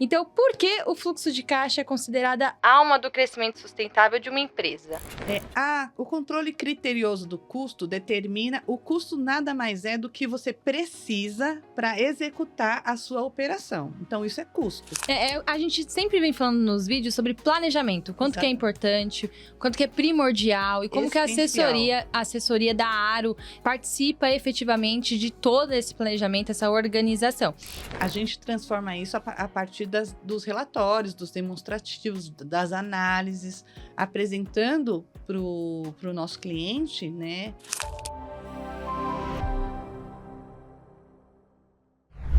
Então, por que o fluxo de caixa é considerada a alma do crescimento sustentável de uma empresa? O controle criterioso do custo determina o custo nada mais é do que você precisa para executar a sua operação. Então, isso é custo. A gente sempre vem falando nos vídeos sobre planejamento, quanto que é importante, quanto que é primordial e como que a assessoria da Aro participa efetivamente de todo esse planejamento, essa organização. A gente transforma isso a partir dos relatórios, dos demonstrativos, das análises, apresentando para o nosso cliente, né?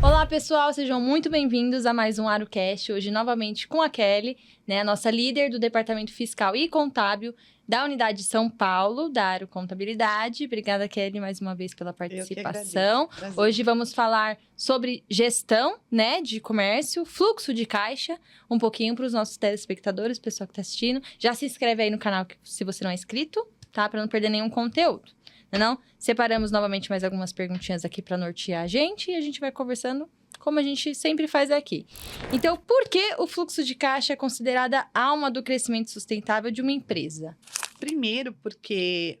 Olá, pessoal, sejam muito bem-vindos a mais um AroCast, hoje novamente com a Kelly, né, a nossa líder do Departamento Fiscal e Contábil da Unidade de São Paulo, da Aro Contabilidade. Obrigada, Kelly, mais uma vez pela participação. Hoje vamos falar sobre gestão, né, de comércio, fluxo de caixa, um pouquinho para os nossos telespectadores, pessoal que está assistindo. Já se inscreve aí no canal se você não é inscrito, tá, para não perder nenhum conteúdo. Não? Separamos novamente mais algumas perguntinhas aqui para nortear a gente e a gente vai conversando como a gente sempre faz aqui. Então, por que o fluxo de caixa é considerada a alma do crescimento sustentável de uma empresa? Primeiro, porque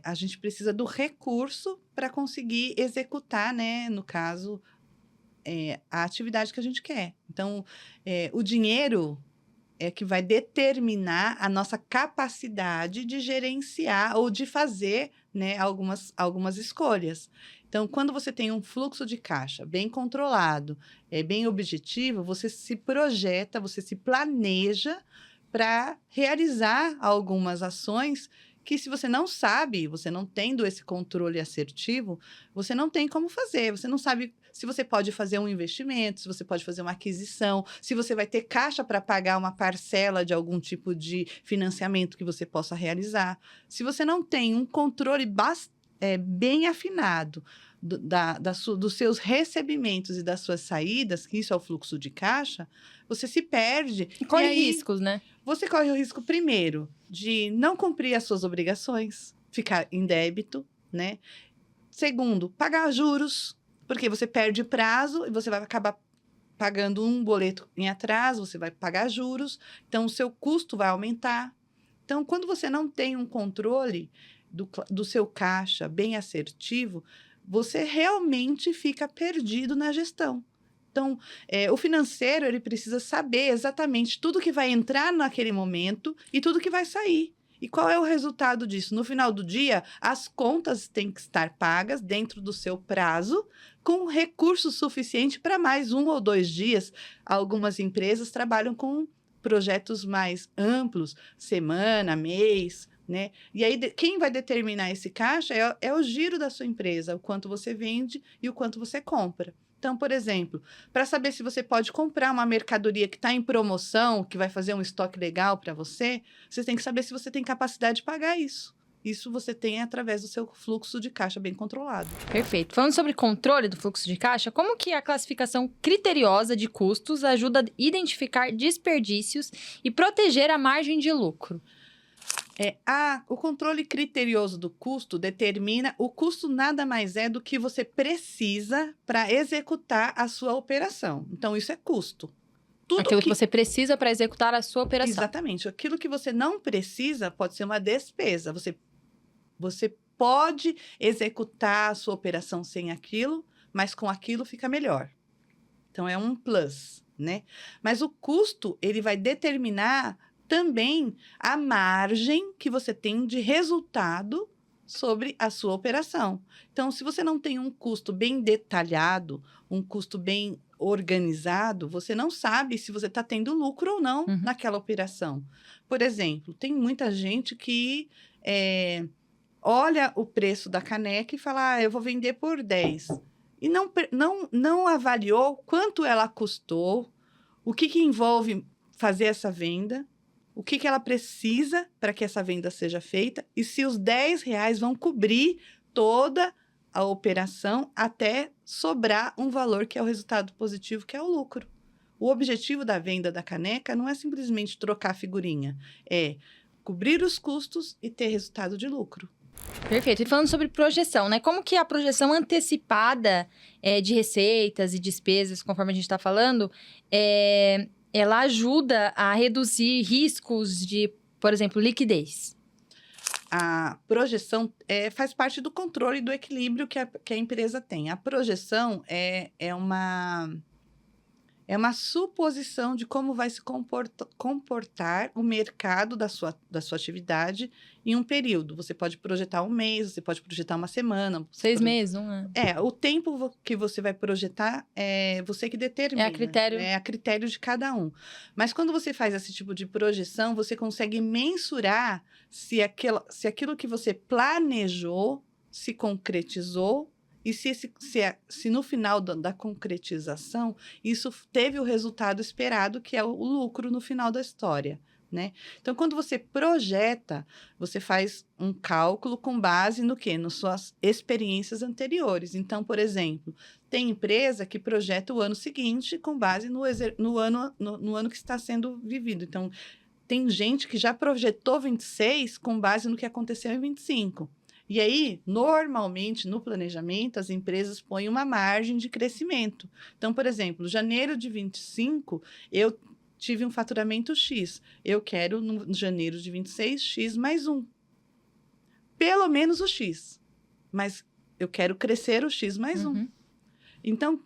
a gente precisa do recurso para conseguir executar, né, no caso, a atividade que a gente quer. Então, o dinheiro é que vai determinar a nossa capacidade de gerenciar ou de fazer, né, algumas escolhas. Então, quando você tem um fluxo de caixa bem controlado, bem objetivo, você se projeta, você se planeja para realizar algumas ações que, se você não sabe, você não tendo esse controle assertivo, você não tem como fazer. Você não sabe se você pode fazer um investimento, se você pode fazer uma aquisição, se você vai ter caixa para pagar uma parcela de algum tipo de financiamento que você possa realizar. Se você não tem um controle bem afinado dos seus recebimentos e das suas saídas, que isso é o fluxo de caixa, você se perde. E corre riscos, né? Você corre o risco, primeiro, de não cumprir as suas obrigações, ficar em débito, né? Segundo, pagar juros, porque você perde prazo e você vai acabar pagando um boleto em atraso, você vai pagar juros, então o seu custo vai aumentar. Então, quando você não tem um controle do seu caixa bem assertivo, você realmente fica perdido na gestão. Então, o financeiro, ele precisa saber exatamente tudo que vai entrar naquele momento e tudo que vai sair. E qual é o resultado disso? No final do dia, as contas têm que estar pagas dentro do seu prazo, com recurso suficiente para mais 1 ou 2 dias. Algumas empresas trabalham com projetos mais amplos, semana, mês, né? E aí, quem vai determinar esse caixa é o giro da sua empresa, o quanto você vende e o quanto você compra. Então, por exemplo, para saber se você pode comprar uma mercadoria que está em promoção, que vai fazer um estoque legal para você, você tem que saber se você tem capacidade de pagar isso. Isso você tem através do seu fluxo de caixa bem controlado. Perfeito. Falando sobre controle do fluxo de caixa, como que a classificação criteriosa de custos ajuda a identificar desperdícios e proteger a margem de lucro? O controle criterioso do custo determina o custo nada mais é do que você precisa para executar a sua operação. Então, isso é custo. Aquilo que você precisa para executar a sua operação. Exatamente. Aquilo que você não precisa pode ser uma despesa. Você pode executar a sua operação sem aquilo, mas com aquilo fica melhor. Então, é um plus, né? Mas o custo, ele vai determinar também a margem que você tem de resultado sobre a sua operação. Então, se você não tem um custo bem detalhado, um custo bem organizado, você não sabe se você está tendo lucro ou não naquela operação. Por exemplo, tem muita gente que olha o preço da caneca e fala, eu vou vender por 10. E não avaliou quanto ela custou, o que envolve fazer essa venda, o que ela precisa para que essa venda seja feita e se os R$10 vão cobrir toda a operação até sobrar um valor que é o resultado positivo, que é o lucro. O objetivo da venda da caneca não é simplesmente trocar a figurinha, é cobrir os custos e ter resultado de lucro. Perfeito. E falando sobre projeção, né? Como que a projeção antecipada de receitas e despesas, conforme a gente está falando, ela ajuda a reduzir riscos de, por exemplo, liquidez? A projeção faz parte do controle do equilíbrio que a empresa tem. A projeção é uma suposição de como vai se comportar o mercado da sua atividade em um período. Você pode projetar um mês, você pode projetar uma semana. 6 meses, um ano. O tempo que você vai projetar é você que determina. É a critério. É a critério de cada um. Mas quando você faz esse tipo de projeção, você consegue mensurar se aquilo que você planejou se concretizou e se no final da concretização isso teve o resultado esperado, que é o lucro no final da história, né? Então, quando você projeta, você faz um cálculo com base no quê? Nas suas experiências anteriores. Então, por exemplo, tem empresa que projeta o ano seguinte com base no ano que está sendo vivido. Então, tem gente que já projetou 26 com base no que aconteceu em 25. E aí, normalmente, no planejamento, as empresas põem uma margem de crescimento. Então, por exemplo, janeiro de 25, eu tive um faturamento X. Eu quero, no janeiro de 26, X mais 1. Pelo menos o X. Mas eu quero crescer o X mais 1. Então,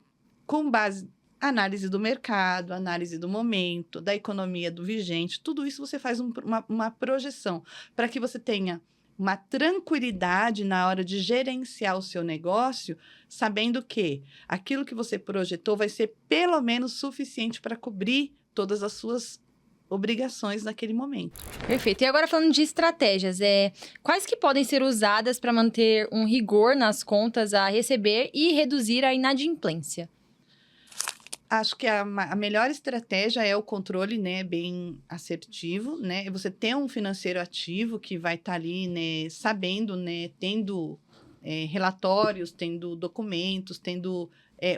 com base análise do mercado, análise do momento, da economia do vigente, tudo isso você faz uma projeção para que você tenha uma tranquilidade na hora de gerenciar o seu negócio, sabendo que aquilo que você projetou vai ser pelo menos suficiente para cobrir todas as suas obrigações naquele momento. Perfeito. E agora falando de estratégias, quais que podem ser usadas para manter um rigor nas contas a receber e reduzir a inadimplência? Acho que a melhor estratégia é o controle, né, bem assertivo, né? Você ter um financeiro ativo que vai estar ali, né, sabendo, né, tendo relatórios, tendo documentos, tendo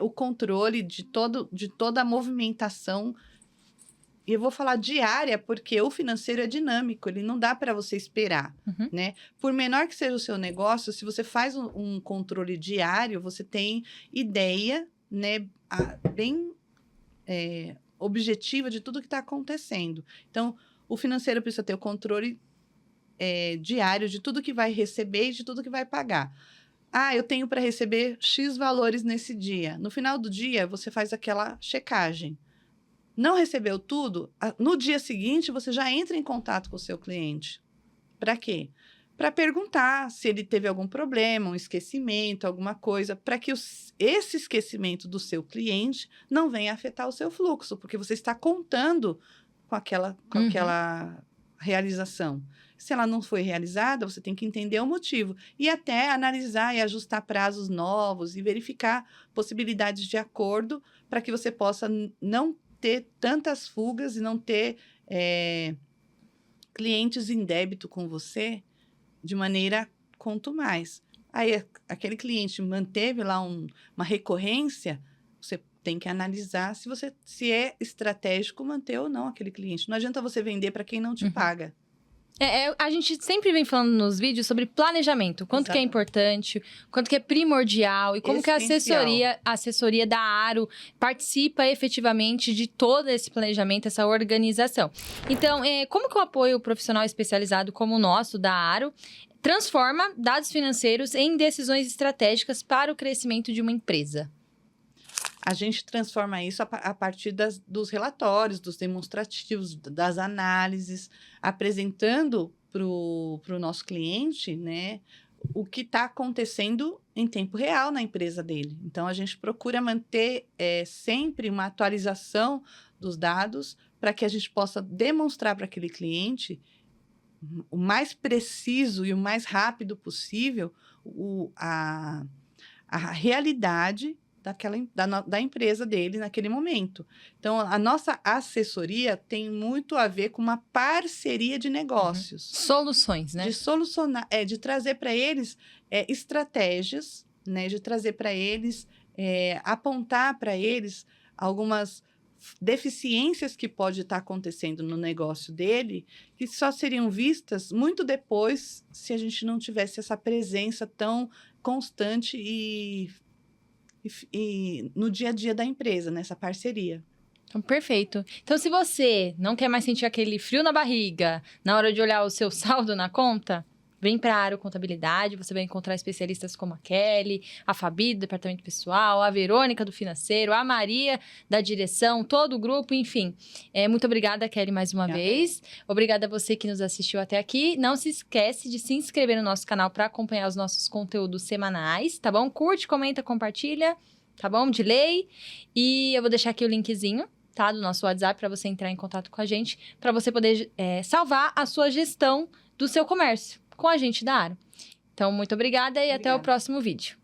o controle de toda a movimentação. E eu vou falar diária, porque o financeiro é dinâmico, ele não dá para você esperar, né? Por menor que seja o seu negócio, se você faz um controle diário, você tem ideia, né, bem objetiva de tudo que está acontecendo. Então, o financeiro precisa ter o controle diário de tudo que vai receber e de tudo que vai pagar. Eu tenho para receber X valores nesse dia. No final do dia, você faz aquela checagem. Não recebeu tudo? No dia seguinte, você já entra em contato com o seu cliente. Para quê? Para perguntar se ele teve algum problema, um esquecimento, alguma coisa, para que esse esquecimento do seu cliente não venha afetar o seu fluxo, porque você está contando com aquela realização. Se ela não foi realizada, você tem que entender o motivo e até analisar e ajustar prazos novos e verificar possibilidades de acordo para que você possa não ter tantas fugas e não ter clientes em débito com você de maneira contumaz. Aí, aquele cliente manteve lá uma recorrência, você tem que analisar se é estratégico manter ou não aquele cliente. Não adianta você vender para quem não te paga. A gente sempre vem falando nos vídeos sobre planejamento, quanto que é importante, quanto que é primordial e como que a assessoria da Aro participa efetivamente de todo esse planejamento, essa organização. Então, como que o apoio profissional especializado como o nosso, da Aro, transforma dados financeiros em decisões estratégicas para o crescimento de uma empresa? A gente transforma isso a partir dos relatórios, dos demonstrativos, das análises, apresentando para o nosso cliente, né, o que está acontecendo em tempo real na empresa dele. Então, a gente procura manter sempre uma atualização dos dados para que a gente possa demonstrar para aquele cliente o mais preciso e o mais rápido possível a realidade da empresa dele naquele momento. Então, a nossa assessoria tem muito a ver com uma parceria de negócios. Soluções, né? De solucionar, de trazer para eles estratégias, né? De trazer para eles, apontar para eles algumas deficiências que pode estar acontecendo no negócio dele, que só seriam vistas muito depois se a gente não tivesse essa presença tão constante e no dia a dia da empresa, nessa parceria. Então, perfeito. Então, se você não quer mais sentir aquele frio na barriga na hora de olhar o seu saldo na conta, vem para a Aro Contabilidade, você vai encontrar especialistas como a Kelly, a Fabi, do Departamento Pessoal, a Verônica, do Financeiro, a Maria, da Direção, todo o grupo, enfim. Muito obrigada, Kelly, mais uma vez. Obrigada a você que nos assistiu até aqui. Não se esquece de se inscrever no nosso canal para acompanhar os nossos conteúdos semanais, tá bom? Curte, comenta, compartilha, tá bom? De lei. E eu vou deixar aqui o linkzinho, tá? Do nosso WhatsApp para você entrar em contato com a gente, para você poder salvar a sua gestão do seu comércio com a gente da Aro. Então, muito obrigada e até o próximo vídeo.